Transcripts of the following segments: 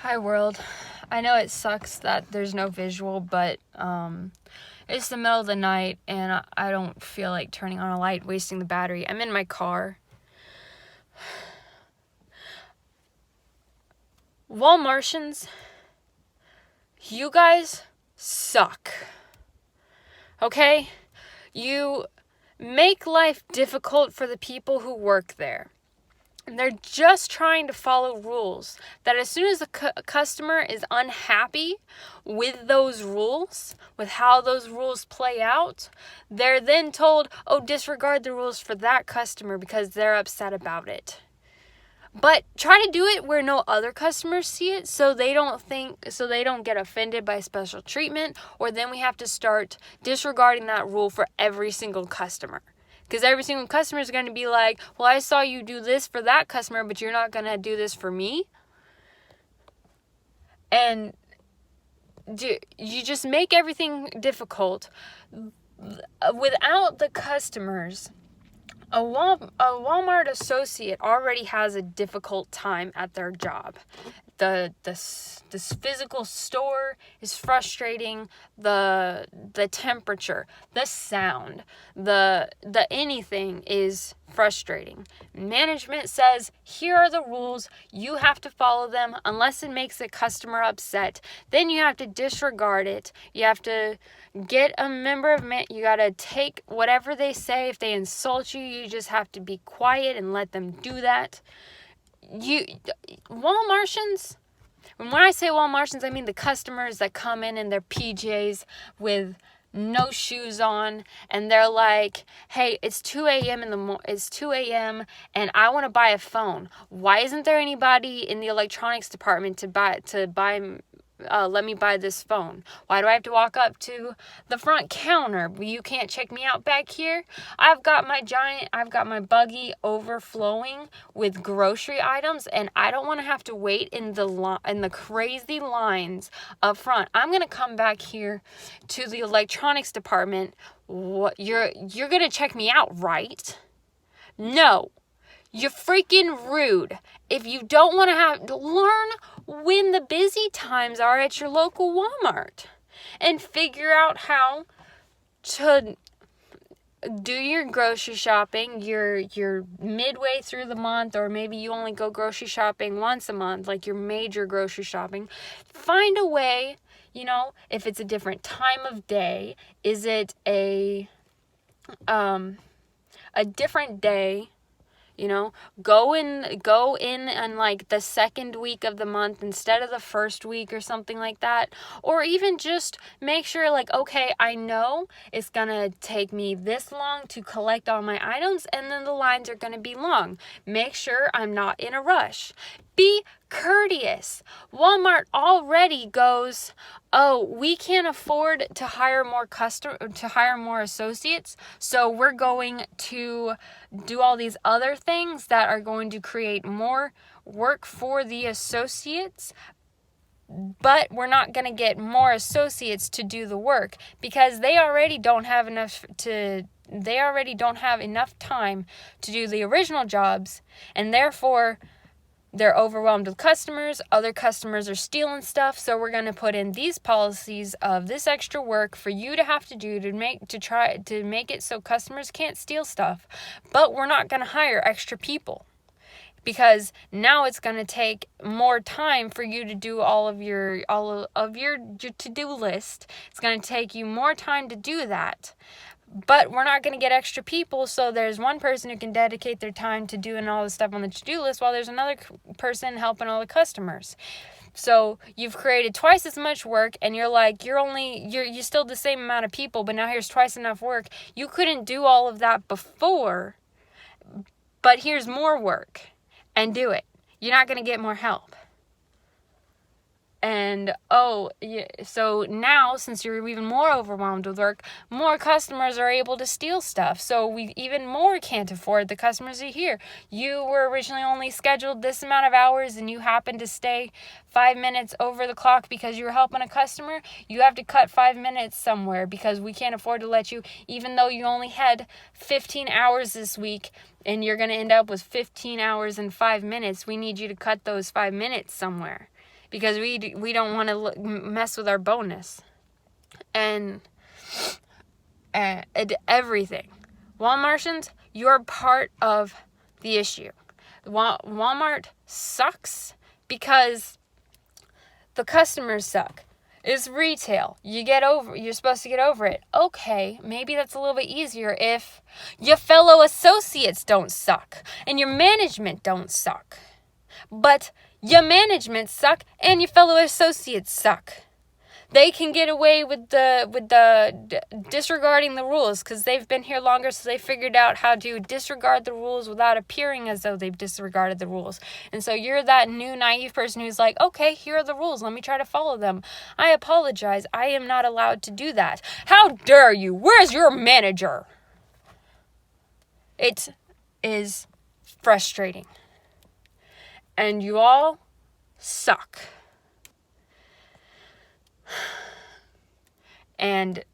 Hi world. I know it sucks that there's no visual, but it's the middle of the night and I don't feel like turning on a light, wasting the battery. I'm in my car. Walmartians, you guys suck. Okay? You make life difficult for the people who work there. And they're just trying to follow rules. That as soon as the customer is unhappy with those rules, with how those rules play out, they're then told, oh, disregard the rules for that customer because they're upset about it. But try to do it where no other customers see it so they don't get offended by special treatment, or then we have to start disregarding that rule for every single customer. Because every single customer is going to be like, well, I saw you do this for that customer, but you're not going to do this for me. And you just make everything difficult. Without the customers, a Walmart associate already has a difficult time at their job. This physical store is frustrating. The temperature, the sound, the anything is frustrating. Management says, here are the rules, you have to follow them unless it makes a customer upset. Then you have to disregard it. You have to get a member of you got to take whatever they say. If they insult you, you just have to be quiet and let them do that. Walmartians, and when I say Walmartians, I mean the customers that come in their PJs with no shoes on, and they're like, hey, it's 2 a.m. It's 2 a.m. and I want to buy a phone. Why isn't there anybody in the electronics department to buy let me buy this phone? Why do I have to walk up to the front counter? You can't check me out back here. I've got my buggy overflowing with grocery items, and I don't want to have to wait in the crazy lines up front. I'm going to come back here to the electronics department. What, you're going to check me out, right? No. You're freaking rude. If you don't want to have to learn when the busy times are at your local Walmart and figure out how to do your grocery shopping, you're midway through the month, or maybe you only go grocery shopping once a month, like your major grocery shopping. Find a way, if it's a different time of day, is it a different day? Go in on like the second week of the month instead of the first week or something like that. Or even just make sure, like, okay, I know it's gonna take me this long to collect all my items, and then the lines are gonna be long. Make sure I'm not in a rush. Be courteous. Walmart already goes, oh, we can't afford to hire more associates, so we're going to do all these other things that are going to create more work for the associates, but we're not going to get more associates to do the work because they already don't have enough time to do the original jobs, and therefore they're overwhelmed with customers. Other customers are stealing stuff, so we're going to put in these policies of this extra work for you to have to do to try to make it so customers can't steal stuff. But we're not going to hire extra people because now it's going to take more time for you to do all of your to-do list. It's going to take you more time to do that. But we're not going to get extra people, so there's one person who can dedicate their time to doing all the stuff on the to-do list while there's another person helping all the customers. So you've created twice as much work, and you're like, you're still the same amount of people, but now here's twice enough work. You couldn't do all of that before, but here's more work, and do it. You're not going to get more help. And so now, since you're even more overwhelmed with work, more customers are able to steal stuff. So we even more can't afford the customers are here. You were originally only scheduled this amount of hours, and you happen to stay 5 minutes over the clock because you were helping a customer. You have to cut 5 minutes somewhere because we can't afford to let you, even though you only had 15 hours this week, and you're going to end up with 15 hours and 5 minutes. We need you to cut those 5 minutes somewhere. because we don't want to mess with our bonus. And everything. Walmartians, you're part of the issue. Walmart sucks because the customers suck. It's retail. You're supposed to get over it. Okay, maybe that's a little bit easier if your fellow associates don't suck and your management don't suck. But your management suck and your fellow associates suck. They can get away with the disregarding the rules because they've been here longer, so they figured out how to disregard the rules without appearing as though they've disregarded the rules. And so you're that new naive person who's like, okay, here are the rules. Let me try to follow them. I apologize. I am not allowed to do that. How dare you? Where's your manager? It is frustrating. And you all suck. And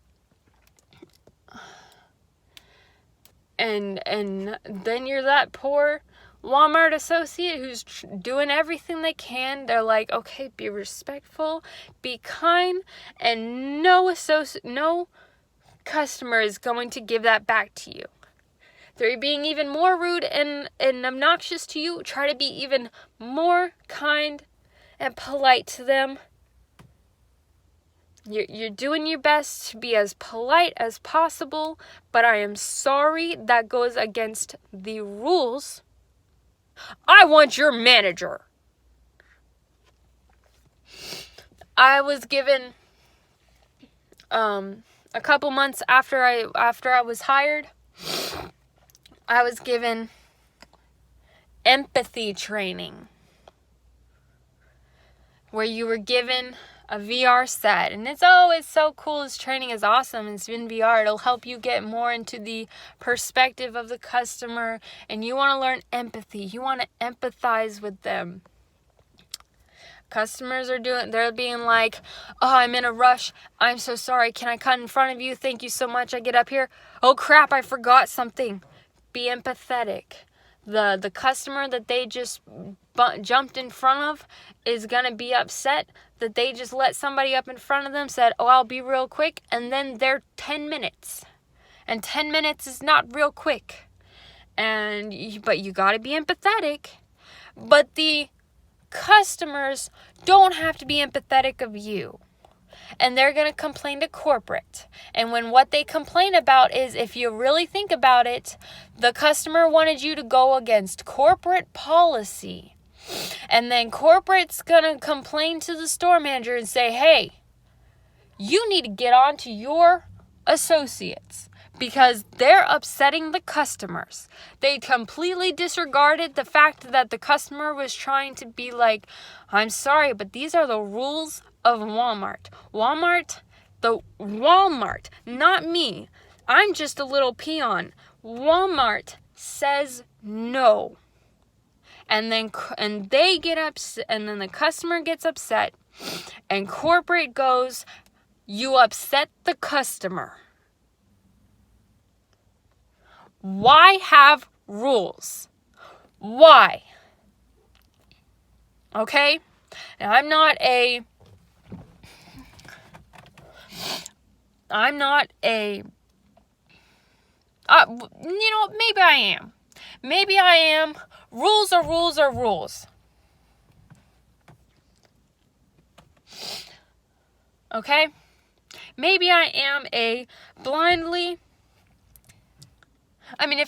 then you're that poor Walmart associate who's doing everything they can. They're like, okay, be respectful, be kind, and no customer is going to give that back to you. They're being even more rude and obnoxious to you. Try to be even more kind and polite to them. You're doing your best to be as polite as possible, but I am sorry that goes against the rules. I want your manager. I was given a couple months after I was hired, I was given empathy training, where you were given a VR set, and it's so cool. This training is awesome. It's in VR. It'll help you get more into the perspective of the customer, and you want to learn empathy. You want to empathize with them. Customers they're being like, oh, I'm in a rush. I'm so sorry. Can I cut in front of you? Thank you so much. I get up here. Oh crap, I forgot something. Be empathetic. The customer that they just jumped in front of is going to be upset that they just let somebody up in front of them, said, oh, I'll be real quick, and then they're 10 minutes. And 10 minutes is not real quick. But you got to be empathetic. But the customers don't have to be empathetic of you. And they're going to complain to corporate. And when what they complain about is, if you really think about it, the customer wanted you to go against corporate policy. And then corporate's going to complain to the store manager and say, hey, you need to get on to your associates because they're upsetting the customers. They completely disregarded the fact that the customer was trying to be like, I'm sorry, but these are the rules of Walmart. Walmart, not me. I'm just a little peon. Walmart says no. And they get upset, and then the customer gets upset, and corporate goes, you upset the customer. Why have rules? Why? Okay? Now, maybe I am. Maybe I am. Rules are rules are rules. Okay? Maybe I am if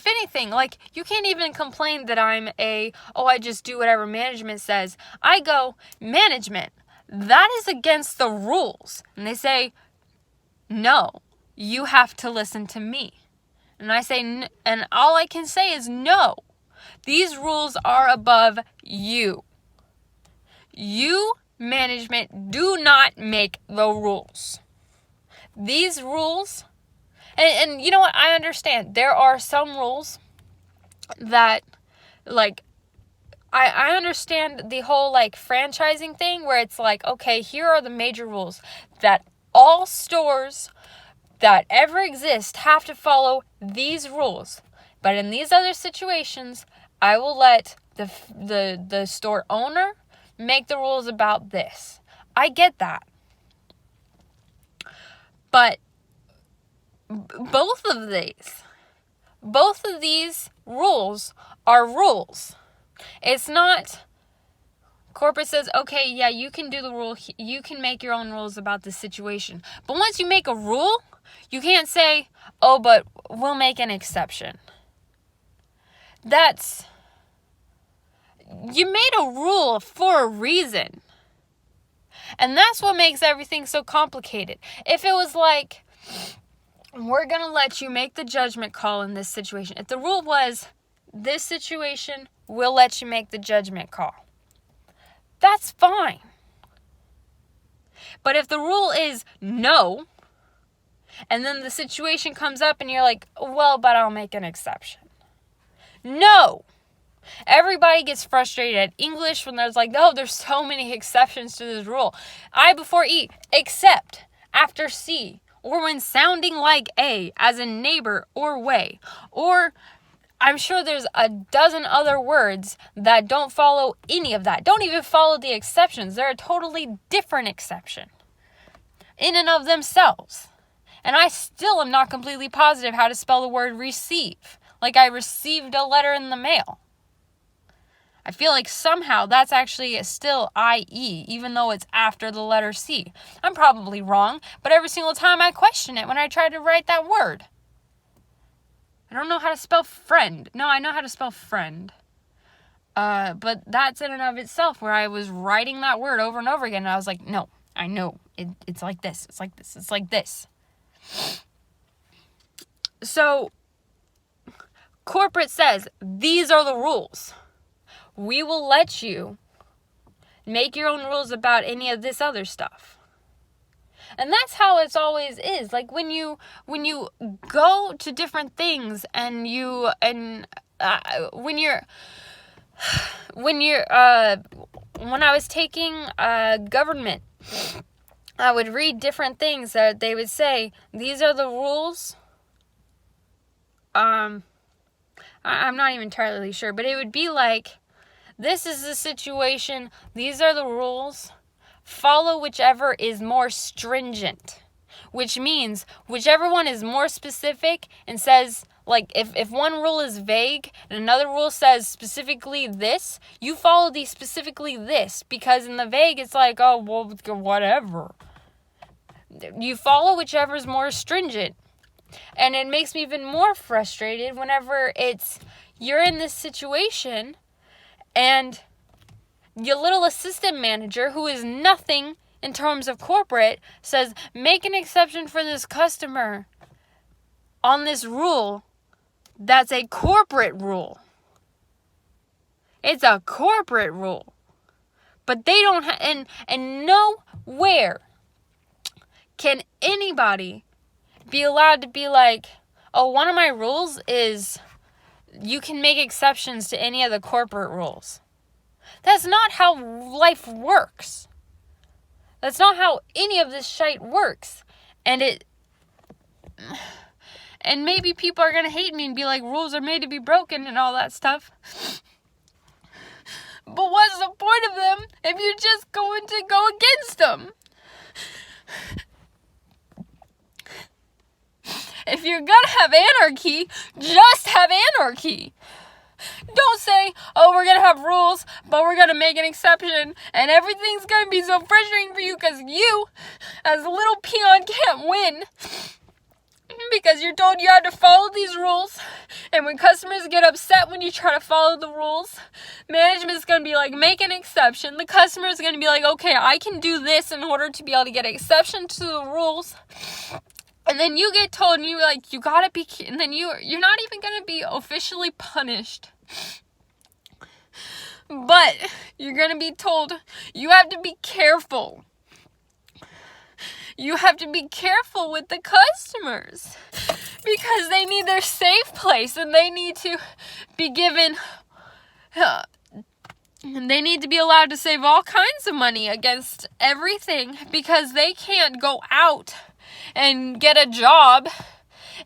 anything, you can't even complain that I just do whatever management says. I go, management, that is against the rules. And they say, no, you have to listen to me. And I say, and all I can say is no. These rules are above you. You, management, do not make the rules. These rules, and you know what? I understand. There are some rules that, I understand the whole, franchising thing where it's okay, here are the major rules that all stores that ever exist have to follow these rules. But in these other situations, I will let the store owner make the rules about this. I get that. But both of these rules are rules. It's not corporate says, okay, yeah, you can do the rule. You can make your own rules about the situation. But once you make a rule, you can't say, oh, but we'll make an exception. You made a rule for a reason. And that's what makes everything so complicated. If it was like, we're going to let you make the judgment call in this situation. If the rule was, this situation, we'll let you make the judgment call. That's fine. But if the rule is no, and then the situation comes up and you're like, well, but I'll make an exception. No. Everybody gets frustrated at English when there's like, oh, there's so many exceptions to this rule. I before E, except after C, or when sounding like A, as in neighbor or way. Or I'm sure there's a dozen other words that don't follow any of that. Don't even follow the exceptions. They're a totally different exception in and of themselves. And I still am not completely positive how to spell the word receive. Like I received a letter in the mail. I feel like somehow that's actually still I-E, even though it's after the letter C. I'm probably wrong, but every single time I question it when I try to write that word. I don't know how to spell friend. No, I know how to spell friend. But that's in and of itself where I was writing that word over and over again, and I was like, no, I know. It's like this. It's like this. It's like this. So, corporate says, these are the rules. We will let you make your own rules about any of this other stuff. And that's how it always is. Like when you go to different things and when I was taking government, I would read different things that they would say, these are the rules. I'm not even entirely sure, but it would be like, this is the situation, these are the rules, follow whichever is more stringent, which means whichever one is more specific and says, like, if one rule is vague and another rule says specifically this, you follow the specifically this, because in the vague it's like, oh, well, whatever. You follow whichever is more stringent. And it makes me even more frustrated whenever you're in this situation and your little assistant manager, who is nothing in terms of corporate, says, make an exception for this customer on this rule. That's a corporate rule. It's a corporate rule. But they don't and nowhere can anybody be allowed to be like, oh, one of my rules is you can make exceptions to any of the corporate rules. That's not how life works. That's not how any of this shite works. And maybe people are going to hate me and be like, rules are made to be broken and all that stuff. But what's the point of them if you're just going to go against them? If you're gonna have anarchy, just have anarchy. Don't say, oh, we're gonna have rules, but we're gonna make an exception, and everything's gonna be so frustrating for you because you, as a little peon, can't win. Because you're told you have to follow these rules, and when customers get upset when you try to follow the rules, management's going to be like, make an exception. The customer's going to be like, okay, I can do this in order to be able to get an exception to the rules. And then you get told, and you're like, you gotta be, and then you're not even gonna be officially punished. But you're gonna be told, you have to be careful. You have to be careful with the customers. Because they need their safe place, and they need to be given, they need to be allowed to save all kinds of money against everything, because they can't go out and get a job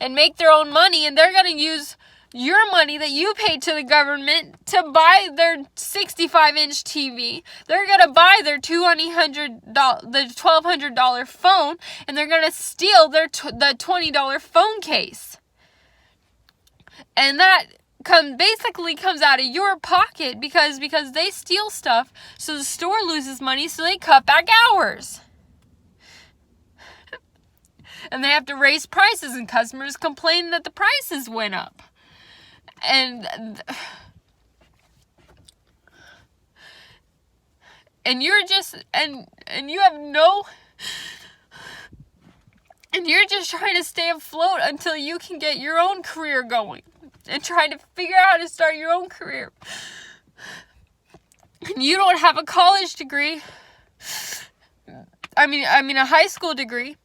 and make their own money, and they're going to use your money that you paid to the government to buy their 65-inch TV. They're going to buy their $1,200 phone, and they're going to steal the $20 phone case. And that basically comes out of your pocket because they steal stuff, so the store loses money, so they cut back hours. And they have to raise prices, and customers complain that the prices went up. And you're just, and you have no, and you're just trying to stay afloat until you can get your own career going and trying to figure out how to start your own career. And you don't have a college degree. I mean a high school degree.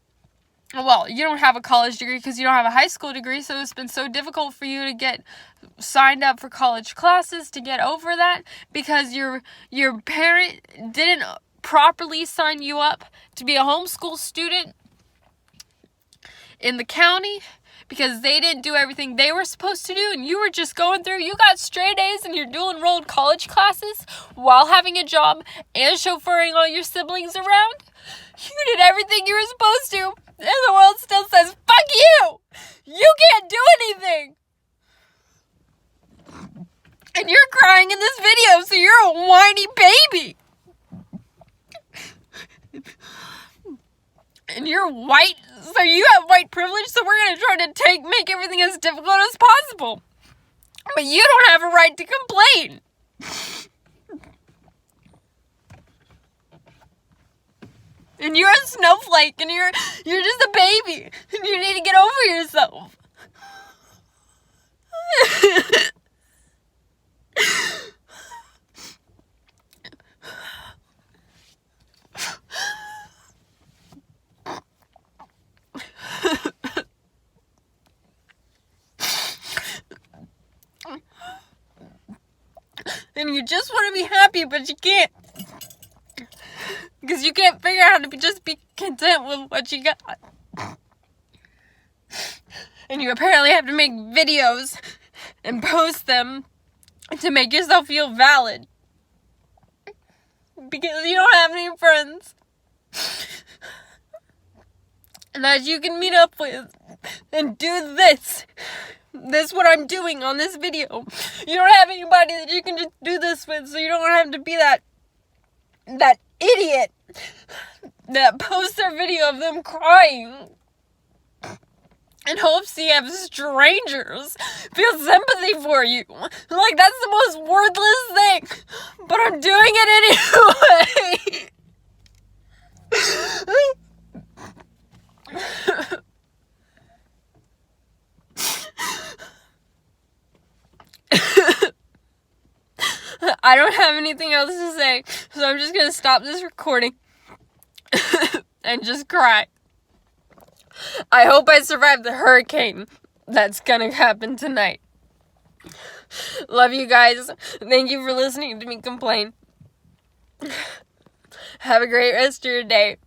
Well, you don't have a college degree because you don't have a high school degree, so it's been so difficult for you to get signed up for college classes, to get over that, because your parent didn't properly sign you up to be a homeschool student in the county, because they didn't do everything they were supposed to do, and you were just going through. You got straight A's and you're dual enrolled college classes while having a job and chauffeuring all your siblings around. You did everything you were supposed to, and the world still says, fuck you! You can't do anything! And you're crying in this video, so you're a whiny baby! And you're white, so you have white privilege, so we're gonna try to make everything as difficult as possible. But you don't have a right to complain! And you're a snowflake, and you're just a baby, and you need to get over yourself. And you just want to be happy, but you can't. Because you can't figure out how to just be content with what you got. And you apparently have to make videos and post them to make yourself feel valid. Because you don't have any friends that you can meet up with and do this. This is what I'm doing on this video. You don't have anybody that you can just do this with, so you don't have to be that idiot that posts their video of them crying and hopes you have strangers feel sympathy for you. Like, that's the most worthless thing, but I'm doing it anyway. I don't have anything else to say, so I'm just gonna stop this recording and just cry. I hope I survived the hurricane that's gonna happen tonight. Love you guys. Thank you for listening to me complain. Have a great rest of your day.